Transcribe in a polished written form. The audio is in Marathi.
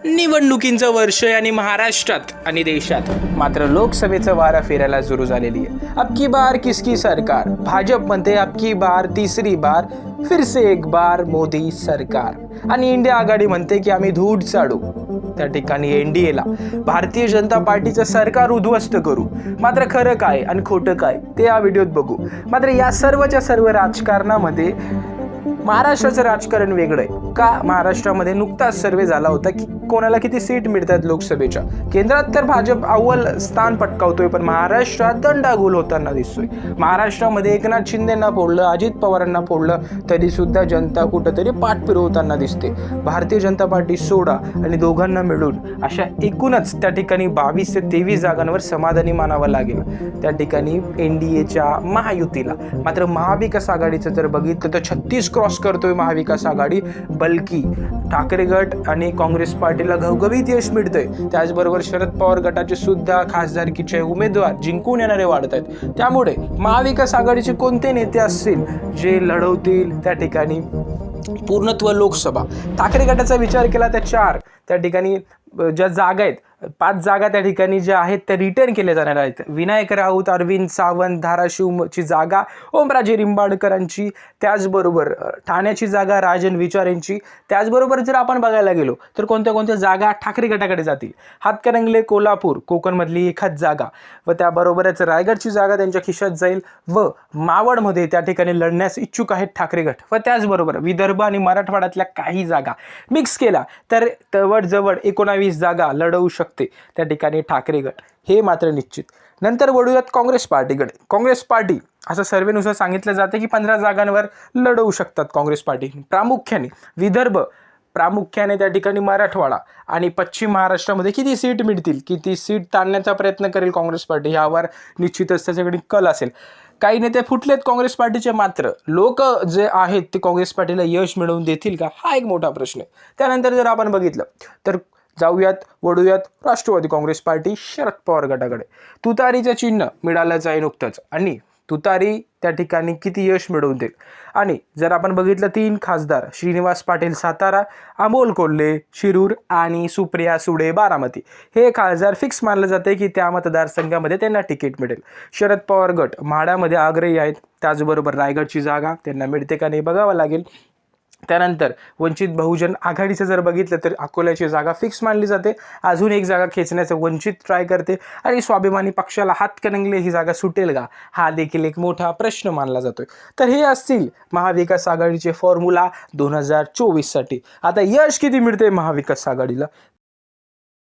निवडणुकींचं वर्ष आहे आणि महाराष्ट्रात आणि देशात मात्र लोकसभेचं वारा फेरायला सुरू झालेली आहे। अब की बार किसकी सरकार? भाजप म्हणते अब की बार तीसरी बार फिर से एक बार मोदी सरकार आणि इंडिया आघाडी म्हणते की आम्ही धूळ चाडू। त्या ठिकाणी एनडीएला भारतीय जनता पार्टीचं सरकार उद्ध्वस्त करू। मात्र खरं काय आणि खोटं काय ते या व्हिडिओत बघू। मात्र या सर्वच्या सर्व राजकारणामध्ये महाराष्ट्राचं राजकारण वेगळं आहे का? महाराष्ट्रामध्ये नुकताच सर्वे झाला होता की कोणाला किती सीट मिळतात लोकसभेच्या। केंद्रात तर भाजप अव्वल स्थान पटकावतोय, पण महाराष्ट्रात दंडागोल होताना दिसतोय। महाराष्ट्रामध्ये एकनाथ शिंदेंना फोडलं, अजित पवारांना फोडलं, तरी सुद्धा जनता कुठंतरी पाठ फिरवताना दिसते। भारतीय जनता पार्टी सोडा आणि दोघांना मिळून अशा एकूणच त्या ठिकाणी 22 ते 23 जागांवर समाधानी मानावं लागेल त्या ठिकाणी एनडीएच्या महायुतीला। मात्र महाविकास आघाडीचं जर बघितलं तर 36 क्रॉस करतोय महाविकास आघाडी, बल्कि ठाकरे गट आणि काँग्रेस पार्टीला घवघवीत यश मिळतंय। त्याचबरोबर शरद पवार गटाचे सुद्धा खासदारकीचे उमेदवार जिंकून येणारे वाढत आहेत। त्यामुळे महाविकास आघाडीचे कोणते नेते असतील जे लढवतील त्या ठिकाणी पूर्णत्व लोकसभा? ठाकरे गटाचा विचार केला तर 4 त्या ठिकाणी ज्या जागा आहेत, 5 जागा त्या ठिकाणी ज्या आहेत त्या रिटर्न केल्या जाणार आहेत। विनायक राऊत, अरविंद सावंत, धाराशिवची जागा ओमराजे निंबाळकरांची, त्याचबरोबर ठाण्याची जागा राजन विचार यांची। त्याचबरोबर जर आपण बघायला गेलो तर कोणत्या कोणत्या जागा ठाकरे गटाकडे जातील? हातकणंगले, कोल्हापूर, कोकणमधली एखाद जागा व त्याबरोबरच रायगडची जागा त्यांच्या खिशात जाईल व मावळमध्ये त्या ठिकाणी लढण्यास इच्छुक आहेत ठाकरे गट व त्याचबरोबर विदर्भ आणि मराठवाड्यातल्या काही जागा मिक्स केला तर जवळ 19 जागा लढवू शकते त्या ठिकाणी ठाकरे गट, हे मात्र निश्चित। नंतर वळूयात काँग्रेस पार्टीकडे। काँग्रेस पार्टी असं सर्वेनुसार सांगितलं जातं की 15 जागांवर लढवू शकतात काँग्रेस पार्टी। प्रामुख्याने विदर्भ, प्रामुख्याने त्या ठिकाणी मराठवाडा आणि पश्चिम महाराष्ट्रामध्ये किती सीट मिळतील, किती सीट ताणण्याचा प्रयत्न करेल काँग्रेस पार्टी, यावर निश्चितच त्याच्याकडे कल असेल। काही नेते फुटलेत काँग्रेस पार्टीचे, मात्र लोक जे आहेत ते काँग्रेस पार्टीला यश मिळवून देतील का, हा एक मोठा प्रश्न आहे। त्यानंतर जर आपण बघितलं तर वळूयात राष्ट्रवादी काँग्रेस पार्टी शरद पवार गटाकडे। तुतारीचं चिन्ह मिळालंच आहे नुकतंच आणि तुतारी त्या ठिकाणी किती यश मिळवून देईल। आणि जर आपण बघितलं 3 खासदार श्रीनिवास पाटील सातारा, अमोल कोल्हे शिरूर आणि सुप्रिया सुळे बारामती, हे खासदार फिक्स मानलं जाते की त्या मतदारसंघामध्ये त्यांना तिकीट मिळेल। शरद पवार गट म्हाडामध्ये आग्रही आहेत, त्याचबरोबर रायगडची जागा त्यांना मिळते का नाही बघावं लागेल। त्यानंतर वंचित बहुजन आघाडीचं जर बघितलं तर अकोल्याची जागा फिक्स मानली जाते, अजून एक जागा खेचण्याचं वंचित ट्राय करते आणि स्वाभिमानी पक्षाला हातकणंगले ही जागा सुटेल का, हा देखील एक मोठा प्रश्न मानला जातोय। तर हे असतील महाविकास आघाडीचे फॉर्म्युला 2024 साठी। आता यश किती मिळते महाविकास आघाडीला